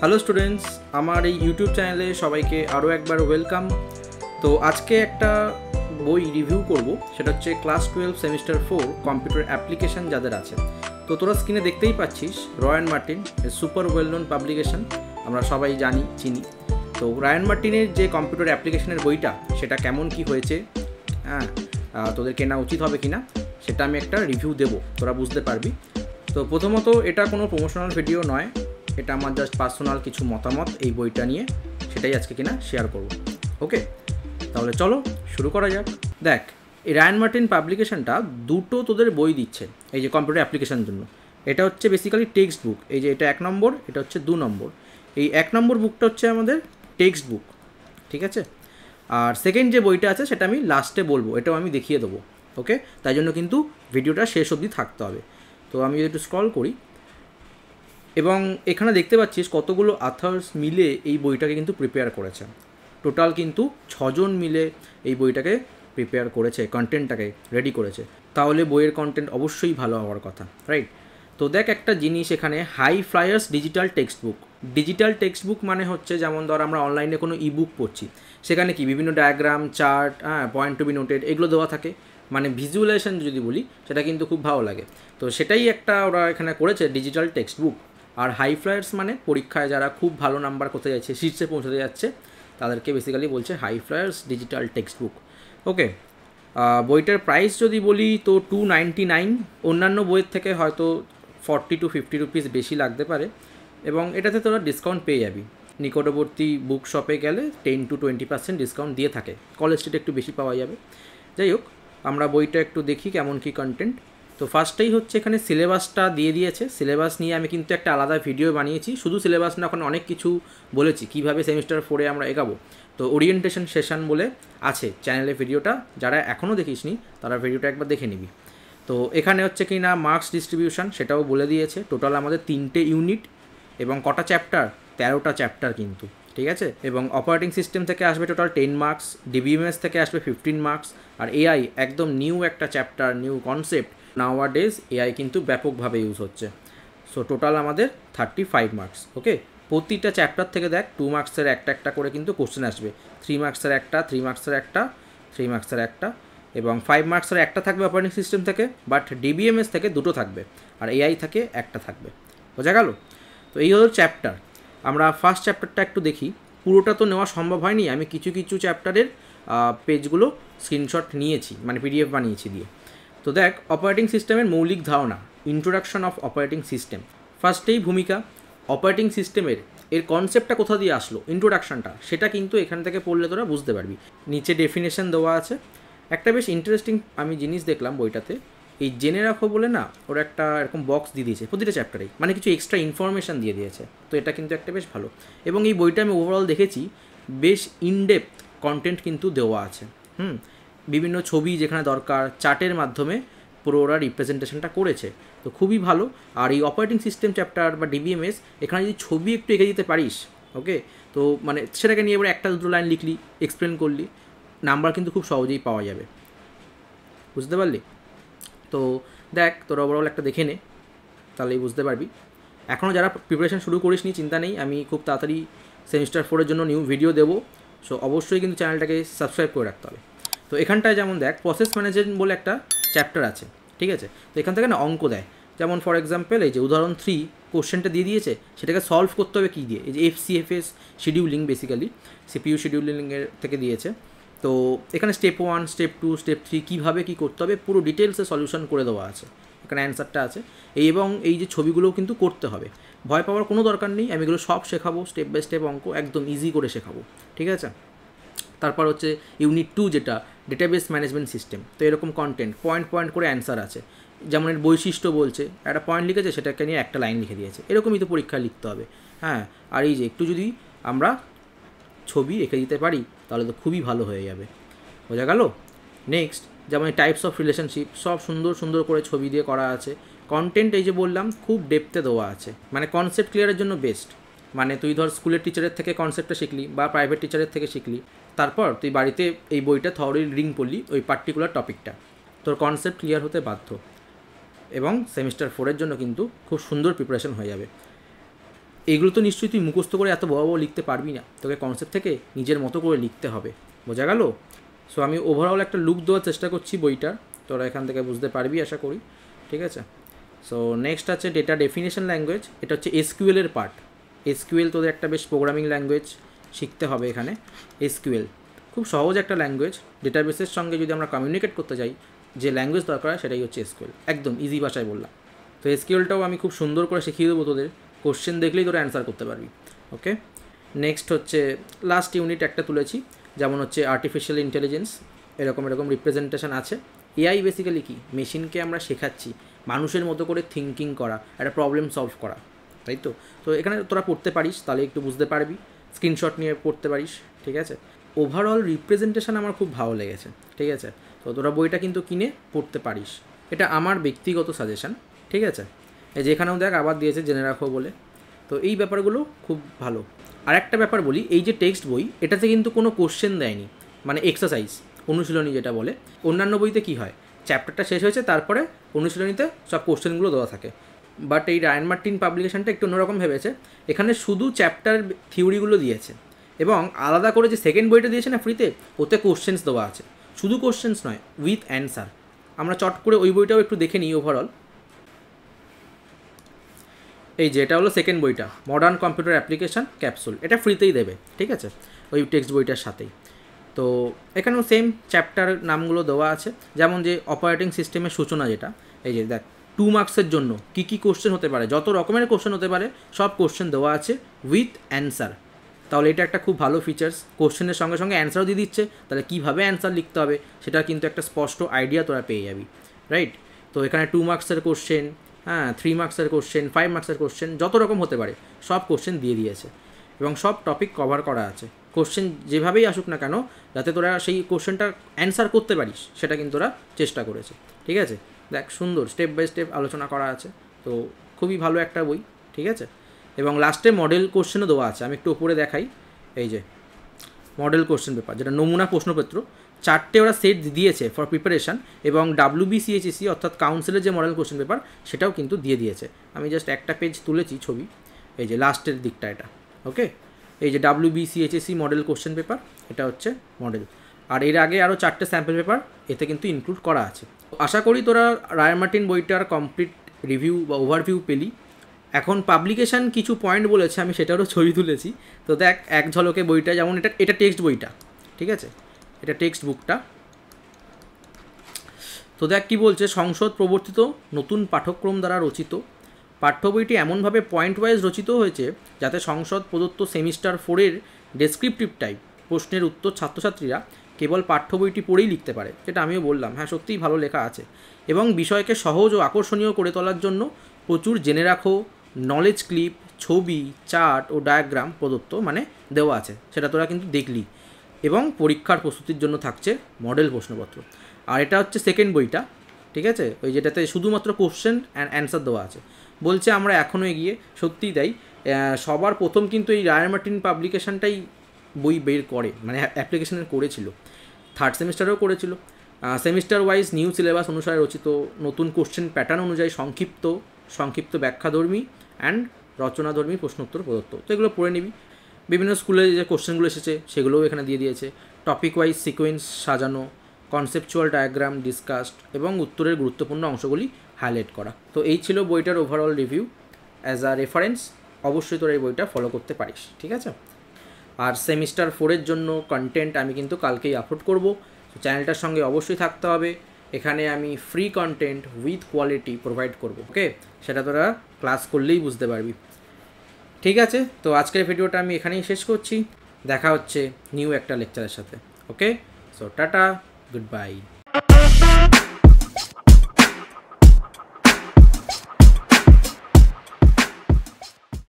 Hello students, আমার এই YouTube চ্যানেলে সবাইকে আরও একবার ওয়েলকাম। তো আজকে একটা বই রিভিউ করব, সেটা হচ্ছে ক্লাস 12 সেমিস্টার 4 কম্পিউটার অ্যাপ্লিকেশান যাদের আছে। তো তোরা স্ক্রিনে দেখতেই পাচ্ছিস Ryan Martin, super well known publication, আমরা সবাই চিনি। তো রয়্যান মার্টিনের যে কম্পিউটার অ্যাপ্লিকেশনের বইটা, সেটা কেমন কি হয়েছে, হ্যাঁ তোদের কেনা উচিত হবে কি না, সেটা আমি একটা রিভিউ দেবো, তোরা বুঝতে পারবি। তো প্রথমত এটা কোনো প্রমোশনাল ভিডিও নয়, এটা আমার জাস্ট পার্সোনাল কিছু মতামত এই বইটা নিয়ে, সেটাই আজকে কিনা শেয়ার করব। ওকে, তাহলে চলো শুরু করা যাক। দেখ, এই রয়্যান মার্টিন পাবলিকেশনটা দুটো তোদের বই দিচ্ছে এই যে কম্পিউটার অ্যাপ্লিকেশনের জন্য। এটা হচ্ছে বেসিক্যালি টেক্সট বুক, এই যে এটা 1 নম্বর, এটা হচ্ছে 2 নম্বর। এই 1 নম্বর বুকটা হচ্ছে আমাদের টেক্সট বুক, ঠিক আছে। আর সেকেন্ড যে বইটা আছে সেটা আমি লাস্টে বলবো, এটাও আমি দেখিয়ে দেবো। ওকে, তাই জন্য কিন্তু ভিডিওটা শেষ অবধি থাকতে হবে। তো আমি যদি একটু স্ক্রল করি, এবং এখানে দেখতে পাচ্ছিস কতগুলো অথর্স মিলে এই বইটাকে কিন্তু প্রিপেয়ার করেছে। টোটাল কিন্তু 6 জন মিলে এই বইটাকে প্রিপেয়ার করেছে, কন্টেন্টটাকে রেডি করেছে। তাহলে বইয়ের কন্টেন্ট অবশ্যই ভালো হওয়ার কথা, রাইট? তো দেখ একটা জিনিস, এখানে high flyers digital text book. Digital text book মানে হচ্ছে, যেমন ধর আমরা অনলাইনে কোনো ইবুক পড়ছি, সেখানে কি বিভিন্ন diagram, chart, point to be noted এগুলো দেওয়া থাকে, মানে ভিজুয়ালাইজেশন যদি বলি, সেটা কিন্তু খুব ভালো লাগে। তো সেটাই একটা ওরা এখানে করেছে, ডিজিটাল টেক্সট বুক। আর হাই ফ্লায়ার্স মানে পরীক্ষায় যারা খুব ভালো নাম্বার করতে যাচ্ছে, শীর্ষে পৌঁছতে যাচ্ছে, তাদেরকে বেসিক্যালি বলছে high flyers digital text book. Okay, বইটার প্রাইস যদি বলি তো 299, অন্যান্য বইয়ের থেকে হয়তো 40 to 50 রুপিস বেশি লাগতে পারে, এবং এটাতে তোরা ডিসকাউন্ট পেয়ে যাবি। নিকটবর্তী বুক শপে গেলে 10 to 20% ডিসকাউন্ট দিয়ে থাকে, কলেজ স্ট্রিটে একটু বেশি পাওয়া যাবে। যাই হোক, আমরা বইটা একটু দেখি কেমন কী কন্টেন্ট। তো ফার্স্টেই হচ্ছে এখানে সিলেবাসটা দিয়ে দিয়েছে। সিলেবাস নিয়ে আমি কিন্তু একটা আলাদা ভিডিও বানিয়েছি, শুধু সিলেবাস না, ওখানে অনেক কিছু বলেছি কীভাবে সেমিস্টার 4-এ আমরা এগাবো। তো ওরিয়েন্টেশন সেশন বলে আছে চ্যানেলে ভিডিওটা, যারা এখনও দেখিসনি তারা ভিডিওটা একবার দেখে নিবি। তো এখানে হচ্ছে কি না মার্কস ডিস্ট্রিবিউশন, সেটাও বলে দিয়েছে। টোটাল আমাদের 3টে ইউনিট এবং কটা চ্যাপ্টার, 13টা চ্যাপ্টার কিন্তু, ঠিক আছে। এবং অপারেটিং সিস্টেম থেকে আসবে টোটাল 10 মার্কস, ডিবিএমএস থেকে আসবে 15 মার্কস, আর এআই একদম নিউ একটা চ্যাপ্টার, নিউ কনসেপ্ট। নাওয়াডেজ এআই কিন্তু ব্যাপকভাবে ইউজ হচ্ছে। সো টোটাল আমাদের 35 মার্কস। ওকে, প্রতিটা চ্যাপ্টার থেকে দেখ 2 মার্কসের একটা করে কিন্তু কোশ্চেন আসবে। 3 মার্কসের একটা, 3 মার্কসের একটা, 3 মার্কসের একটা, এবং 5 মার্কসের একটা থাকবে অপারেটিং সিস্টেম থেকে, বাট ডিবিএমএস থেকে 2টো থাকবে, আর এআই থেকে একটা থাকবে। বোঝা গেল? তো এই হলো চ্যাপ্টার। আমরা ফার্স্ট চ্যাপ্টারটা একটু দেখি। পুরোটা তো নেওয়া সম্ভব হয়নি, আমি কিছু কিছু চ্যাপ্টারের পেজগুলো স্ক্রিনশট নিয়েছি, মানে পিডিএফ বানিয়েছি দিয়ে। তো দেখ, অপারেটিং সিস্টেমের মৌলিক ধারণা, ইন্ট্রোডাকশন অফ অপারেটিং সিস্টেম। ফার্স্টেই ভূমিকা, অপারেটিং সিস্টেমের এর কনসেপ্টটা কোথা দিয়ে আসলো, ইন্ট্রোডাকশনটা, সেটা কিন্তু এখান থেকে পড়লে তোরা বুঝতে পারবি। নিচে ডেফিনেশন দেওয়া আছে। একটা বেশ ইন্টারেস্টিং আমি জিনিস দেখলাম বইটাতে, এই জেনে রাখো বলে না, ওরা একটা এরকম বক্স দিয়ে দিয়েছে প্রতিটা চ্যাপ্টারেই, মানে কিছু এক্সট্রা ইনফরমেশান দিয়ে দিয়েছে। তো এটা কিন্তু একটা বেশ ভালো, এবং এই বইটা আমি ওভারঅল দেখেছি বেশ ইনডেপথ কন্টেন্ট কিন্তু দেওয়া আছে। বিভিন্ন ছবি যেখানে দরকার, চার্টের মাধ্যমে পুরো ওরা রিপ্রেজেন্টেশনটা করেছে, তো খুবই ভালো। আর এই অপারেটিং সিস্টেম চ্যাপ্টার বা ডিবিএমএস, এখানে যদি ছবি একটু এঁকে দিতে পারিস, ওকে, তো মানে সেটাকে নিয়ে এবার একটা দুটো লাইন লিখলি, এক্সপ্লেন করলি, নাম্বার কিন্তু খুব সহজেই পাওয়া যাবে। বুঝতে পারলি? তো দেখ, তোর ওভারঅল একটা দেখে নে, তাহলেই বুঝতে পারবি। এখনও যারা প্রিপারেশন শুরু করিস নি, চিন্তা নেই, আমি খুব তাড়াতাড়ি সেমিস্টার 4-এর জন্য নিউ ভিডিও দেবো। সো অবশ্যই কিন্তু চ্যানেলটাকে সাবস্ক্রাইব করে রাখতে হবে। তো এখানটায় যেমন দেখ, প্রসেস ম্যানেজমেন্ট বলে একটা চ্যাপ্টার আছে, ঠিক আছে। তো এখান থেকে না অঙ্ক দেয়, যেমন ফর এক্সাম্পল এই যে উদাহরণ 3 কোশ্চেনটা দিয়ে দিয়েছে, সেটাকে সলভ করতে হবে কী দিয়ে, এই যে এফসিএফএস শিডিউলিং, বেসিক্যালি সিপিইউ শিডিউলিংয়ের থেকে দিয়েছে। তো এখানে স্টেপ 1, স্টেপ 2, স্টেপ 3 কীভাবে কী করতে হবে পুরো ডিটেলসে সলিউশন করে দেওয়া আছে, এখানে অ্যান্সারটা আছে। এবং এই যে ছবিগুলোও কিন্তু করতে হবে, ভয় পাওয়ার কোনো দরকার নেই, আমি এগুলো সব শেখাবো, স্টেপ বাই স্টেপ অঙ্ক একদম ইজি করে শেখাবো, ঠিক আছে। তারপর হচ্ছে ইউনিট 2 যেটা ডেটাবেস ম্যানেজমেন্ট সিস্টেম। তো এরকম কন্টেন্ট পয়েন্ট পয়েন্ট করে অ্যান্সার আছে, যেমন এর বৈশিষ্ট্য বলছে, একটা পয়েন্ট লিখেছে, সেটাকে নিয়ে একটা লাইন লিখে দিয়েছে, এরকমই তো পরীক্ষায় লিখতে হবে। হ্যাঁ, আর এই যে একটু যদি আমরা ছবি এঁকে দিতে পারি, তাহলে তো খুবই ভালো হয়ে যাবে। বোঝা গেল? নেক্সট, যেমন টাইপস অফ রিলেশনশিপ, সব সুন্দর সুন্দর করে ছবি দিয়ে করা আছে। কন্টেন্ট এই যে বললাম খুব ডেপথে দেওয়া আছে, মানে কনসেপ্ট ক্লিয়ারের জন্য বেস্ট। মানে তুই ধর স্কুলের টিচারের থেকে কনসেপ্টটা শিখলি, বা প্রাইভেট টিচারের থেকে শিখলি, তারপর তুই বাড়িতে এই বইটা থরলি রিডিং পড়লি ওই পার্টিকুলার টপিকটা, তোর কনসেপ্ট ক্লিয়ার হতে বাধ্য, এবং সেমিস্টার 4-এর জন্য কিন্তু খুব সুন্দর প্রিপারেশন হয়ে যাবে। এগুলো তো নিশ্চয়ই তুই মুখস্থ করে এত বড় বড় লিখতে পারবি না, তোকে কনসেপ্ট থেকে নিজের মতো করে লিখতে হবে, বোঝা গেল? সো আমি ওভারঅল একটা লুক দেওয়ার চেষ্টা করছি বইটার, তোরা এখান থেকে বুঝতে পারবি আশা করি, ঠিক আছে? সো নেক্সট আছে ডেটা ডেফিনেশন ল্যাঙ্গুয়েজ, এটা হচ্ছে এসকিউএল এর পার্ট। এসকিউএল তোদের একটা বেশ প্রোগ্রামিং ল্যাঙ্গুয়েজ শিখতে হবে এখানে। এসকিউএল খুব সহজ একটা ল্যাঙ্গুয়েজ, ডেটাবেসের সঙ্গে যদি আমরা কমিউনিকেট করতে যাই যে ল্যাঙ্গুয়েজ দরকার হয় সেটাই হচ্ছে এসকিউএল, একদম ইজি ভাষায় বললাম। তো এসকিউএলটাও আমি খুব সুন্দর করে শিখিয়ে দেবো তোদের, কোশ্চেন দেখলেই তোরা অ্যান্সার করতে পারবি। ওকে, নেক্সট হচ্ছে লাস্ট ইউনিট একটা তুলেছি, যেমন হচ্ছে আর্টিফিশিয়াল ইন্টেলিজেন্স, এরকম রিপ্রেজেন্টেশন আছে। এআই বেসিক্যালি কি, মেশিনকে আমরা শেখাচ্ছি মানুষের মতো করে থিঙ্কিং করা, একটা প্রবলেম সলভ করা, তাই তো? তো এখানে তোরা পড়তে পারিস, তাহলে একটু বুঝতে পারবি, স্ক্রিনশট নিয়ে পড়তে পারিস, ঠিক আছে? ওভারঅল রিপ্রেজেন্টেশন আমার খুব ভালো লেগেছে, ঠিক আছে? তো তোরা বইটা কিন্তু কিনে পড়তে পারিস, এটা আমার ব্যক্তিগত সাজেশন, ঠিক আছে? এই যেখানেও দেখ আবার দিয়েছে জেনে রাখো বলে, তো এই ব্যাপারগুলো খুব ভালো। আর একটা ব্যাপার বলি, এই যে টেক্সট বই, এটাতে কিন্তু কোনো কোশ্চেন দেয়নি, মানে এক্সারসাইজ, অনুশীলনী যেটা বলে। অন্যান্য বইতে কি হয়, চ্যাপ্টারটা শেষ হয়েছে তারপরে অনুশীলনীতে সব কোশ্চেনগুলো দেওয়া থাকে, বাট এই রায়ান মার্টিন পাবলিকেশনটা একটু অন্যরকম ভেবেছে, এখানে শুধু চ্যাপ্টার থিওরিগুলো দিয়েছে, এবং আলাদা করে যে সেকেন্ড বইটা দিয়েছে না ফ্রিতে, ওতে কোশ্চেন্স দেওয়া আছে, শুধু কোশ্চেন্স নয়, উইথ অ্যান্সার। আমরা চট করে ওই বইটাও একটু দেখে নিই ওভারঅল। এই যে এটা হলো সেকেন্ড বইটা, মডার্ন কম্পিউটার অ্যাপ্লিকেশন ক্যাপসুল, এটা ফ্রিতেই দেবে, ঠিক আছে, ওই টেক্সট বইটার সাথেই। তো এখানেও সেম চ্যাপ্টার নামগুলো দেওয়া আছে, যেমন যে অপারেটিং সিস্টেমের সূচনা, যেটা এই যে দেখ 2 মার্কসের জন্য কী কী কোশ্চেন হতে পারে, যত রকমের কোশ্চেন হতে পারে সব কোশ্চেন দেওয়া আছে উইথ অ্যান্সার। তাহলে এটা একটা খুব ভালো ফিচার্স, কোশ্চেনের সঙ্গে সঙ্গে অ্যান্সারও দিয়ে দিচ্ছে, তাহলে কীভাবে অ্যান্সার লিখতে হবে সেটা কিন্তু একটা স্পষ্ট আইডিয়া তোরা পেয়ে যাবি, রাইট? তো এখানে 2 মার্কসের কোশ্চেন, হ্যাঁ 3 মার্কসের কোশ্চেন, 5 মার্কসের কোশ্চেন, যত রকম হতে পারে সব কোশ্চেন দিয়ে দিয়েছে, এবং সব টপিক কভার করা আছে। কোশ্চেন যেভাবেই আসুক না কেন, যাতে তোরা সেই কোশ্চেনটার অ্যান্সার করতে পারিস সেটা কিন্তু ওরা চেষ্টা করেছে, ঠিক আছে? দেখ সুন্দর স্টেপ বাই স্টেপ আলোচনা করা আছে, তো খুবই ভালো একটা বই, ঠিক আছে? এবং লাস্টে মডেল কোশ্চেনও দেওয়া আছে, আমি একটু উপরে দেখাই, এই যে মডেল কোশ্চেন পেপার, যেটা নমুনা প্রশ্নপত্র, 4টে ওরা সেট দিয়েছে ফর প্রিপারেশান, এবং WBCHSC অর্থাৎ কাউন্সিলের যে মডেল কোশ্চেন পেপার সেটাও কিন্তু দিয়ে দিয়েছে। আমি জাস্ট একটা পেজ তুলেছি ছবি, এই যে লাস্টের দিকটা এটা, ওকে? এই যে WBCHSC মডেল কোশ্চেন পেপার, এটা হচ্ছে মডেল, আর এর আগে আরও 4টে স্যাম্পল পেপার এতে কিন্তু ইনক্লুড করা আছে। আশা করি তোরা রায়ান মার্টিন বইটার কমপ্লিট রিভিউ বা ওভারভিউ পেলি। এখন পাবলিকেশান কিছু পয়েন্ট বলেছে, আমি সেটারও ছবি তুলেছি, তো দেখ এক ঝলকে বইটা, যেমন এটা টেক্সট বইটা, ঠিক আছে, এটা টেক্সট বুকটা। তো দেখ কী বলছে, সংসদ প্রবর্তিত নতুন পাঠ্যক্রম দ্বারা রচিত পাঠ্য বইটি এমনভাবে পয়েন্ট ওয়াইজ রচিত হয়েছে যাতে সংসদ প্রদত্ত সেমিস্টার 4-এর ডেসক্রিপটিভ টাইপ প্রশ্নের উত্তর ছাত্রছাত্রীরা কেবল পাঠ্য বইটি পড়েই লিখতে পারে, যেটা আমিও বললাম, হ্যাঁ সত্যিই ভালো লেখা আছে, এবং বিষয়কে সহজ ও আকর্ষণীয় করে তোলার জন্য প্রচুর জেনে রাখো নলেজ ক্লিপ, ছবি, চার্ট ও ডায়াগ্রাম প্রদত্ত, মানে দেওয়া আছে, সেটা তোরা কিন্তু দেখলি, এবং পরীক্ষার প্রস্তুতির জন্য থাকছে মডেল প্রশ্নপত্র। আর এটা হচ্ছে সেকেন্ড বইটা, ঠিক আছে, ওই যেটাতে শুধুমাত্র কোশ্চেন অ্যান্ড অ্যান্সার দেওয়া আছে। বলছে আমরা এখনও এগিয়ে, সত্যিই তাই, সবার প্রথম কিন্তু এই রায়ান মার্টিন পাবলিকেশানটাই বই বের করে, মানে অ্যাপ্লিকেশানের করেছিল, থার্ড সেমিস্টারেও করেছিল, সেমিস্টার ওয়াইজ নিউ সিলেবাস অনুসারে রচিত, নতুন কোশ্চেন প্যাটার্ন অনুযায়ী সংক্ষিপ্ত ব্যাখ্যাধর্মী অ্যান্ড রচনাধর্মী প্রশ্নোত্তর প্রদত্ত। তো এগুলো পড়ে নিবি, বিভিন্ন স্কুলে যে কোশ্চেনগুলো এসেছে সেগুলোও এখানে দিয়ে দিয়েছে, টপিক ওয়াইজ সিকোয়েন্স সাজানো, কনসেপচুয়াল ডায়াগ্রাম ডিসকাসড, এবং উত্তরের গুরুত্বপূর্ণ অংশগুলি হাইলাইট করা। তো এই ছিল বইটার overall review. As a reference অবশ্যই তোরা এই বইটা ফলো করতে পারিস, ঠিক আছে? আর সেমিস্টার 4-এর জন্য কন্টেন্ট আমি কিন্তু কালকেই আপলোড করব, তো চ্যানেলটার সঙ্গে অবশ্যই থাকতে হবে। এখানে আমি free content with quality provide করব, ওকে? সেটা তোরা ক্লাস করলেই বুঝতে পারবি, ঠিক আছে? তো আজকের ভিডিওটা আমি এখানেই শেষ করছি, দেখা হচ্ছে নিউ একটা লেকচারের সাথে, okay? So tata, good by.